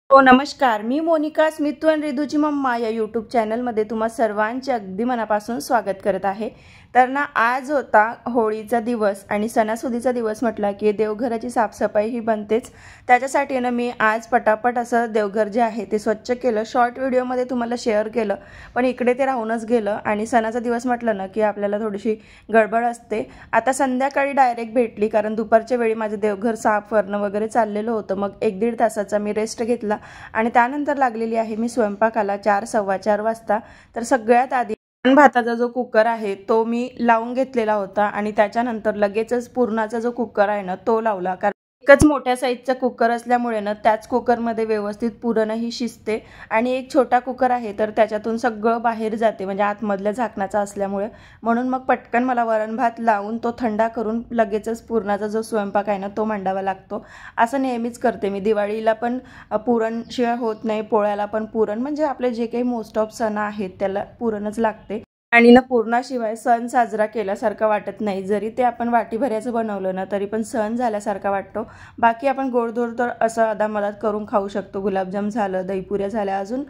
हो नमस्कार, मी मोनिका स्मितू आणि रिधूची मम्मा या यूट्यूब चॅनलमध्ये तुम्हा सर्वांचे अगदी मनापासून स्वागत करत आहे। तर ना आज होता होळीचा दिवस आणि सणासुदीचा दिवस म्हटला की देवघराची साफसफाई ही बनतेच। त्याच्यासाठी ना मी आज पटापट असं देवघर जे आहे ते स्वच्छ केलं, शॉर्ट व्हिडिओमध्ये तुम्हाला शेअर केलं, पण इकडे ते राहूनच गेलं। आणि सणाचा दिवस म्हटलं ना की आपल्याला थोडीशी गडबड असते। आता संध्याकाळी डायरेक्ट भेटली, कारण दुपारच्या वेळी माझं देवघर साफ करणं वगैरे चाललेलं होतं। मग 1-1.5 तासाचा मी रेस्ट घेतला आणि त्यानंतर लागलेली आहे मी स्वयंपाकाला 4-4:15 वाजता। तर सगळ्यात आधी भाताचा जो कुकर आहे तो मी लावून घेतलेला होता आणि त्याच्यानंतर लगेचच पुरणाचा जो कुकर आहे ना तो लावला, कारण एकच मोठ्या साईजचा कुकर असल्यामुळे ना त्याच कुकरमध्ये व्यवस्थित पुरणही शिजते। आणि एक छोटा कुकर आहे तर त्याच्यातून सगळं बाहेर जाते, म्हणजे आतमधल्या झाकणाचा असल्यामुळे। म्हणून मग पटकन मला वरण भात लावून तो थंडा करून लगेचच पुरणाचा जो स्वयंपाक आहे ना तो मांडावा लागतो। असं नेहमीच करते मी। दिवाळीला पण पुरण शिवाय होत नाही, पोळ्याला पण पुरण, म्हणजे आपले जे काही मोस्ट ऑफ सण आहेत त्याला पुरणच लागते। आणि ना पुरणाशिवाय सण साजरा केल्यासारखं वाटत नाही। जरी ते आपण वाटीभऱ्याचं बनवलं ना तरी पण सण झाल्यासारखा वाटतो। बाकी आपण गोडधोड तर असं अदामदात करून खाऊ शकतो, गुलाबजाम झालं, दहीपुऱ्या झाल्या, अजून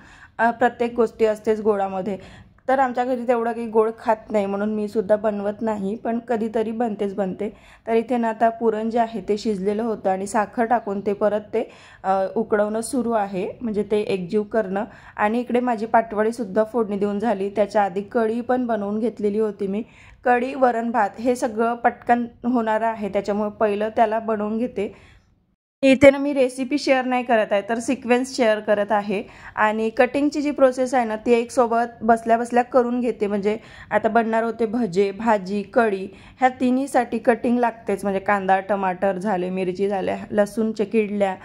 प्रत्येक गोष्टी असतेच गोडामध्ये। तर आमच्या घरी तेवढं काही गोड खात नाही म्हणून मी सुद्धा बनवत नाही, पण कधीतरी बनते। तर इथे ना आता पुरण जे आहे ते शिजलेलं होतं आणि साखर टाकून ते परत ते उकळवणं सुरू आहे, म्हणजे ते एकजीव करणं। आणि इकडे माझी पाटवडी सुद्धा फोडणी देऊन झाली। त्याच्या आधी कढी पण बनवून घेतलेली होती मी। कढी, वरण भात हे सगळं पटकन होणार आहे, त्याच्यामुळे पहिलं त्याला बनवून घेते। इथे ना मी रेसिपी शेअर नाही करत आहे, तर सिक्वेन्स शेअर करत आहे। आणि कटिंगची जी प्रोसेस आहे ना ती एक सोबत बसल्या बसल्या करून घेते। म्हणजे आता बनणार होते भजे, भाजी, कढी, ह्या तिन्हीसाठी कटिंग लागतेच। म्हणजे कांदा, टमाटर झाले, मिरची झाल्या, लसूणच्या किडल्या,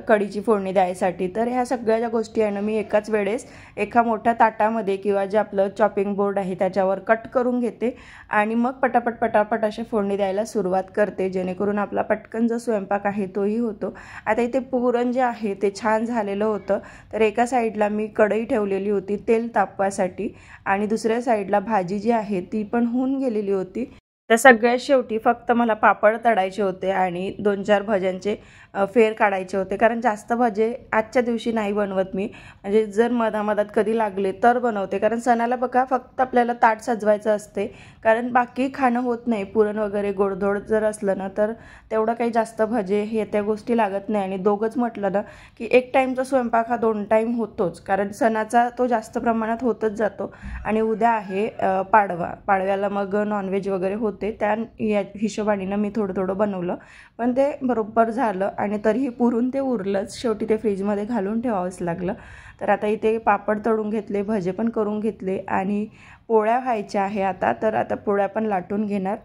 कढीची फोडणी द्यायसाठी। तर ह्या सगळ्या ज्या गोष्टी आहे ना मी एकाच वेळेस एका मोठ्या ताटामध्ये किंवा जे आपलं चॉपिंग बोर्ड आहे त्याच्यावर कट करून घेते आणि मग पटापट असे फोडणी द्यायला सुरुवात करते, जेणेकरून आपला पटकन जो स्वयंपाक आहे तोही होतो। आता इथे पुरण जे आहे ते छान झालेलं होतं। तर एका साईडला मी कढई ठेवलेली होती तेल तापवासाठी आणि दुसऱ्या साईडला भाजी जी आहे ती पण होऊन गेलेली होती। तर सगळ्यात शेवटी फक्त मला पापड तळायचे होते आणि 2-4 भज्यांचे फेर काढायचे होते, कारण जास्त भजे आजच्या दिवशी नाही बनवत मी। म्हणजे जर मधामधात कधी लागले तर बनवते, कारण सणाला बघा फक्त आपल्याला ताट सजवायचं असते, कारण बाकी खाणं होत नाही। पुरण वगैरे गोडधोड जर असलं ना तर तेवढं काही जास्त भजे हे त्या गोष्टी लागत नाही। आणि दोघंच म्हटलं ना की एक टाईमचा स्वयंपाक हा 2 टाईम होतोच, कारण सणाचा तो जास्त प्रमाणात होतच जातो। आणि उद्या आहे पाडव्याला मग नॉनव्हेज वगैरे होते, त्या हिशोबाने मी थोडं बनवलं, पण ते बरोबर झालं। आणि तरीही पुरून ते उरलंच, शेवटी ते फ्रीजमध्ये घालून ठेवावंच लागलं। तर आता इथे पापड तळून घेतले, भजे पण करून घेतले आणि पोळ्या व्हायच्या आहे आता। तर आता पोळ्या पण लाटून घेणार।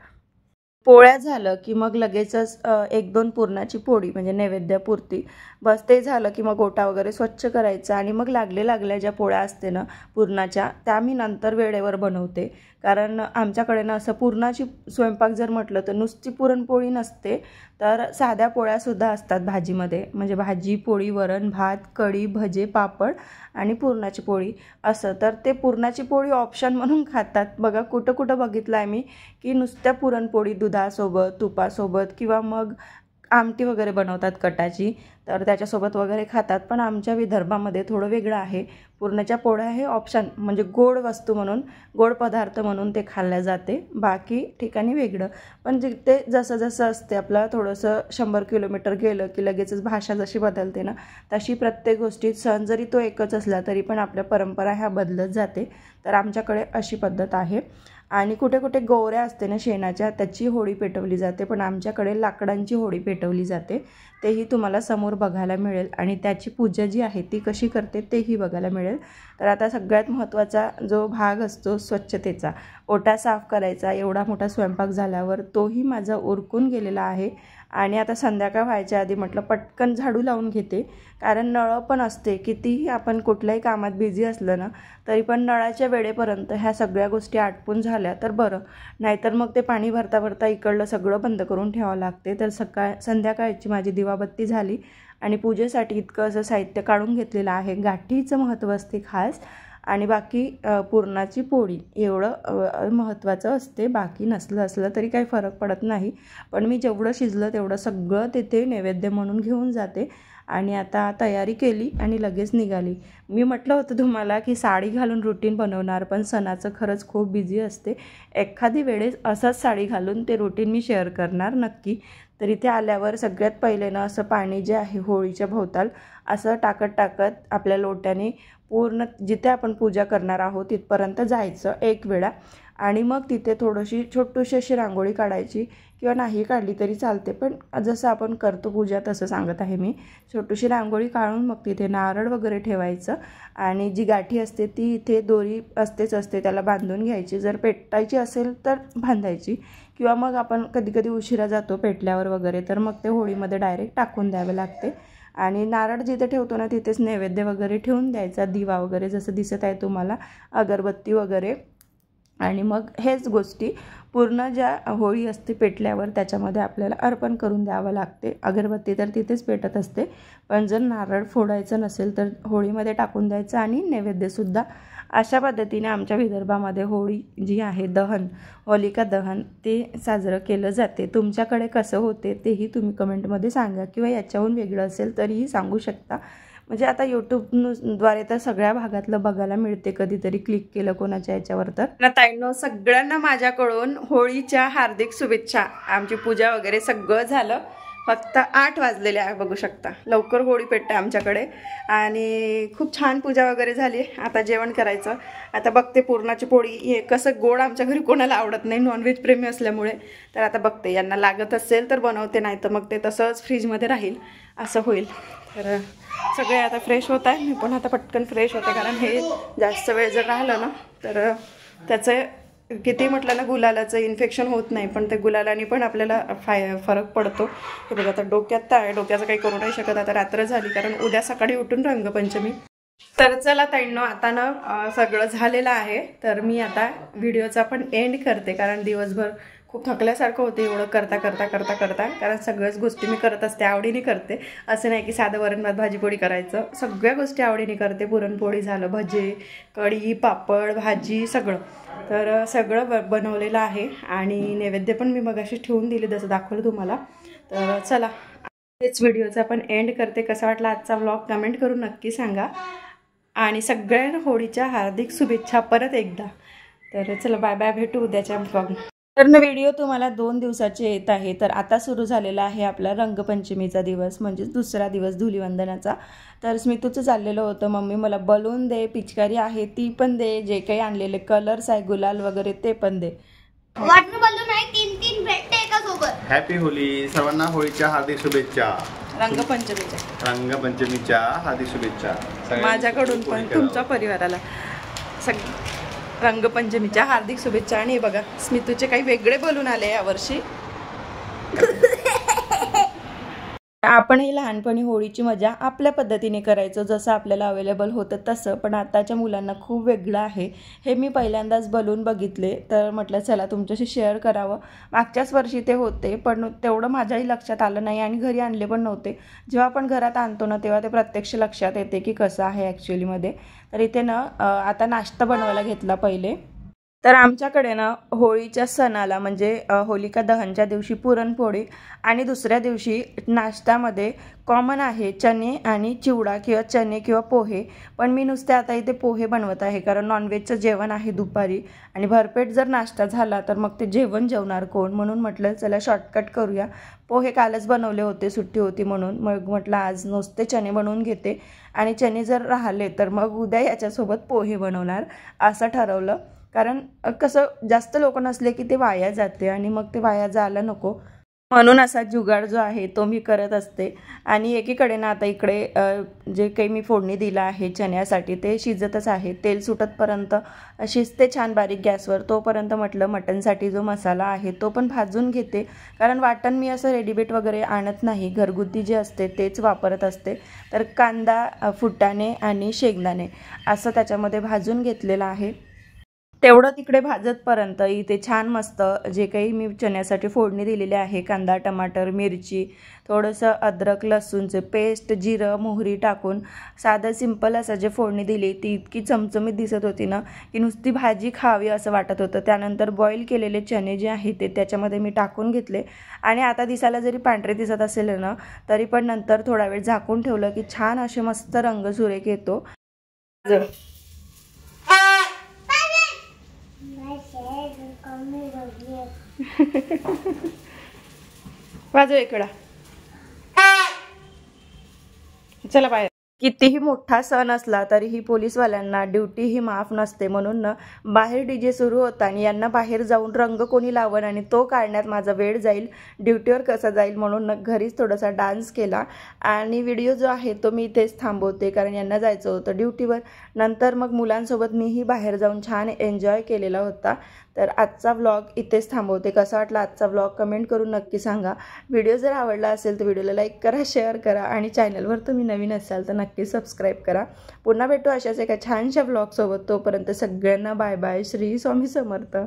पोळ्या झालं की मग लगेचच 1-2 पुरणाची पोळी, म्हणजे नैवेद्यापुरती, बस ते झालं की मग गोटा वगैरे स्वच्छ करायचा। आणि मग लागल्या ज्या पोळ्या असते ना पुरणाच्या त्या मी नंतर वेळेवर बनवते, कारण आमच्याकडे ना असं पुरणाची स्वयंपाक जर म्हटलं तर नुसती पुरणपोळी नसते, तर साध्या पोळ्यासुद्धा असतात भाजीमध्ये। म्हणजे भाजी, पोळी, वरण भात, कढी, भजे, पापड आणि पुरणाची पोळी असं। तर ते पुरणाची पोळी ऑप्शन म्हणून खातात बघा। कुठं बघितलं आहे मी की नुसत्या पुरणपोळी दुधासोबत, तुपासोबत किंवा मग आमटी वगैरे बनवतात कटाची, तर त्याच्यासोबत वगैरे खातात। पण आमच्या विदर्भामध्ये थोडं वेगळं आहे। पुरणाच्या पोळ्या हे ऑप्शन, म्हणजे गोड वस्तू म्हणून, गोड पदार्थ म्हणून ते खाल्ल्या जाते, बाकी ठिकाणी वेगळं। पण ते जसं असते आपलं थोडंसं 100 किलोमीटर गेलं की लगेचच भाषा जशी बदलते ना तशी प्रत्येक गोष्टीत सण जरी तो एकच असला तरी पण आपल्या परंपरा ह्या बदलत जाते। तर आमच्याकडे अशी पद्धत आहे। आणि कुठे गोवऱ्या असते ना शेणाच्या, त्याची होळी पेटवली जाते, पण आमच्याकडे लाकडांची होळी पेटवली जाते। तेही तुम्हाला समोर बघायला मिळेल आणि त्याची पूजा जी आहे ती कशी करते तेही बघायला मिळेल। तर आता सगळ्यात महत्त्वाचा जो भाग असतो स्वच्छतेचा, ओटा साफ करायचा, एवढा मोठा स्वयंपाक झाल्यावर तोही माझा उरकून गेलेला आहे। आणि आता संध्याकाळ व्हायच्या आधी म्हटलं पटकन झाडू लावून घेते, कारण नळं पण असते। कितीही आपण कुठल्याही कामात बिझी असलं ना तरी पण नळाच्या वेळेपर्यंत ह्या सगळ्या गोष्टी आटपून झाल्या तर बरं, नाहीतर मग ते पाणी भरता इकडलं सगळं बंद करून ठेवावं लागते। तर संध्याकाळची माझी दिवाबत्ती झाली आणि पूजेसाठी इतकं असं साहित्य काढून घेतलेलं आहे। गाठीचं महत्त्व असते खास, आणि बाकी पुरणाची पोळी एवढं महत्त्वाचं असते, बाकी असलं तरी काही फरक पडत नाही। पण मी जेवढं शिजलं तेवढं सगळं तिथे नैवेद्य म्हणून घेऊन जाते आणि आता तयारी केली आणि लगेच निघाली. मी म्हटलं होतं तुम्हाला की साडी घालून रुटीन बनवणार, पण सणाचं खरंच खूप बिझी असते. एखादी वेळेस असंच साडी घालून ते रुटीन मी शेअर करणार नक्की. तर इथे आल्यावर सगळ्यात पहिले ना असं पाणी जे आहे होळीच्या भोवताल असं टाकत आपल्या लोट्याने पूर्ण जिथे आपण पूजा करणार आहोत तिथपर्यंत जायचं एक वेळा. आणि मग तिथे थोडीशी छोटीशी अशी रांगोळी काढायची, किंवा नाही काढली तरी चालते, पण जसं आपण करतो पूजा तसं सांगत आहे मी. छोटीशी रांगोळी काढून मग तिथे नारळ वगैरे ठेवायचं, आणि जी गाठी असते ती इथे दोरी असते त्याला बांधून घ्यायची. जर पेटायची असेल तर बांधायची, किंवा मग आपण कधी उशिरा जातो पेटल्यावर वगैरे, तर मग ते होळीमध्ये डायरेक्ट टाकून द्यावे लागते. आणि नारळ जिथे ठेवतो ना तिथेच नैवेद्य वगैरे ठेवून द्यायचा, दिवा वगैरे जसं दिसत आहे तुम्हाला, अगरबत्ती वगैरे. आणि मग हेच गोष्टी पूर्ण ज्या होळी असते पेटल्यावर त्याच्यामध्ये आपल्याला अर्पण करून द्यावं लागते. अगरबत्ती तर तिथेच पेटत असते, पण जर नारळ फोडायचं नसेल तर होळीमध्ये टाकून द्यायचं, आणि नैवेद्यसुद्धा. अशा पद्धतीने आमच्या विदर्भामध्ये होळी जी आहे दहन, होलिका दहन, ते साजरं केलं जाते. तुमच्याकडे कसं होते तेही तुम्ही कमेंटमध्ये सांगा, किंवा याच्याहून वेगळं असेल तरीही सांगू शकता. म्हणजे आता यूट्यूबद्वारे तर सगळ्या भागातलं बघायला मिळते, कधीतरी क्लिक केलं कोणाच्या याच्यावर तर. ताईंनो, सगळ्यांना माझ्याकडून होळीच्या हार्दिक शुभेच्छा. आमची पूजा वगैरे सगळं झालं, फक्त 8 वाजलेले आहे, बघू शकता. लवकर होळी पेटते आमच्याकडे, आणि खूप छान पूजा वगैरे झाली. आता जेवण करायचं. आता बघते पुरणाची पोळी, हे कसं गोड आमच्या घरी कोणाला आवडत नाही, नॉनव्हेज प्रेमी असल्यामुळे. तर आता बघते यांना लागत असेल तर बनवते, नाही तर मग ते तसंच फ्रीजमध्ये राहील, असं होईल. तर सगळे आता फ्रेश होत आहे. मी पण आता पटकन फ्रेश होते, कारण हे जास्त वेळ जर राहिलं ना तर त्याचं किती म्हटलं ना गुलालाचं इन्फेक्शन होत नाही, पण ते गुलालाने पण आपल्याला फरक पडतो. हे बघा, आता डोक्यात तर आहे, डोक्याचं काही करू नाही शकत. आता रात्र झाली, कारण उद्या सकाळी उठून रंगपंचमी. तर चला ताईंनो, आता ना सगळं झालेलं आहे. तर मी आता व्हिडिओचा पण एंड करते, कारण दिवसभर खूप थकल्यासारखं होते एवढं करता. कारण सगळ्याच गोष्टी मी करत असते, आवडीने करते. असं नाही की साधं वरण भात भाजीपोळी करायचं, सगळ्या गोष्टी आवडीने करते. पुरणपोळी झालं, भजे, कढी, पापड, भाजी, सगळं. तर सगळं बनवलेलं आहे, आणि नैवेद्य पण मी मगाशी ठेवून दिले जसं दाखवलं तुम्हाला. तर चला, हेच व्हिडिओचा पण एंड करते. कसा वाटला आजचा व्लॉग कमेंट करून नक्की सांगा, आणि सगळ्यांना होळीच्या हार्दिक शुभेच्छा परत एकदा. तर चला, बाय बाय, भेटू उद्याच्या व्लॉग. तर व्हिडिओ तुम्हाला 2 दिवसाचे येत आहे. तर आता सुरू झालेला आहे आपला रंगपंचमीचा दिवस, म्हणजे दुसरा दिवस धुलीवंदनाचा. तर स्मितूचं चाललेलं होतं, मम्मी मला बलून दे, पिचकारी आहे ती पण दे, जे काही आणलेले कलर्स आहे गुलाल वगैरे ते पण दे. वाटर बलून आहे, 3 भेटते एका सोबत. हॅपी होली, सर्वांना होळीच्या हार्दिक शुभेच्छा. रंगपंचमीच्या हार्दिक शुभेच्छा माझ्याकडून पण तुमच्या परिवाराला रंगपंचमीच्या हार्दिक शुभेच्छा. आणि बघा, स्मितूचे काही वेगळे बलून आले यावर्षी. आपणही लहानपणी होळीची मजा आपल्या पद्धतीने करायचो, जसं आपल्याला अवेलेबल होतं तसं. पण आताच्या मुलांना खूप वेगळं आहे. हे मी पहिल्यांदाच बलून बघितले, तर म्हटलं चला तुमच्याशी शेअर करावं. मागच्याच वर्षी ते होते, पण तेवढं माझ्याही लक्षात आलं नाही, आणि घरी आणले पण नव्हते. जेव्हा आपण घरात आणतो ना तेव्हा ते प्रत्यक्ष लक्षात येते की कसं आहे ॲक्च्युलीमध्ये. तर इथे ना आता नाश्ता बनवायला घेतला पहिले. तर आमच्याकडे ना होळीच्या सणाला, म्हणजे होलिका दहनच्या दिवशी पुरणपोळी, आणि दुसऱ्या दिवशी नाश्त्यामध्ये कॉमन आहे चणे आणि चिवडा, किंवा चणे किंवा पोहे. पण मी नुसते आता इथे पोहे बनवत आहे, कारण नॉनव्हेजचं जेवण आहे दुपारी, आणि भरपेट जर नाश्ता झाला तर मग ते जेवणार कोण, म्हणून म्हटलं चला शॉर्टकट करूया. पोहे कालच बनवले होते, सुट्टी होती म्हणून. मग म्हटलं आज नुसते चणे बनवून घेते, आणि चणे जर राहिले तर मग उद्या याच्यासोबत पोहे बनवणार, असं ठरवलं. कारण कसं जास्त लोक नसले की ते वाया जाते, आणि मग ते वाया जायला नको, म्हणून असा जुगाड जो आहे तो मी करत असते. आणि एकीकडे ना आता इकडे जे काही मी फोडणी दिलं आहे चण्यासाठी ते शिजतच आहे. तेल सुटतपर्यंत शिजते छान बारीक गॅसवर. तोपर्यंत म्हटलं मटणसाठी जो मसाला आहे तो पण भाजून घेते, कारण वाटण मी असं रेडीमेड वगैरे आणत नाही, घरगुती जे असते तेच वापरत असते. तर कांदा, फुटाणे आणि शेंगदाणे असं त्याच्यामध्ये भाजून घेतलेलं आहे. तेवढं तिकडे भाजतपर्यंत इथे छान मस्त जे काही मी चण्यासाठी फोडणी दिलेली आहे, कांदा, टमाटर, मिरची, थोडंसं अद्रक लसूणचे पेस्ट, जिरं मोहरी टाकून साधं सिंपल असं जे फोडणी दिली ती इतकी चमचमीत दिसत होती ना की नुसती भाजी खावी असं वाटत होतं. त्यानंतर बॉईल केलेले चणे जे आहे ते त्याच्यामध्ये मी टाकून घेतले आणि आता दिसायला जरी पांढरे दिसत असेल ना तरी पण नंतर थोडा वेळ झाकून ठेवलं की छान असे मस्त रंग सुरेख येतो. वाजव इकडं. चला बाहेर. कितीही मोठा सण असला तरीही पोलीसवाल्यांना ड्युटी ही माफ नसते, म्हणून ना बाहेर डीजे सुरू होता आणि यांना बाहेर जाऊन रंग कोणी लावण आणि तो काढण्यात माझा वेळ जाईल, ड्युटीवर कसा जाईल, म्हणून ना घरीच थोडासा डान्स केला आणि व्हिडिओ जो आहे तो मी इथेच थांबवते कारण यांना जायचं होतं ड्युटीवर. नंतर मग मुलांसोबत मीही बाहेर जाऊन छान एन्जॉय केलेला होता. तर आजचा व्लॉग इथेच थांबवते. कसा वाटला आजचा व्लॉग कमेंट करून नक्की सांगा. व्हिडिओ जर आवडला असेल तर व्हिडिओला लाईक करा, शेअर करा आणि चॅनलवर तुम्ही नवीन असाल तर नक्की सबस्क्राईब करा. पुन्हा भेटू अशाच एका छानशा व्लॉगसोबत. तोपर्यंत सगळ्यांना बाय बाय. श्री स्वामी समर्थ.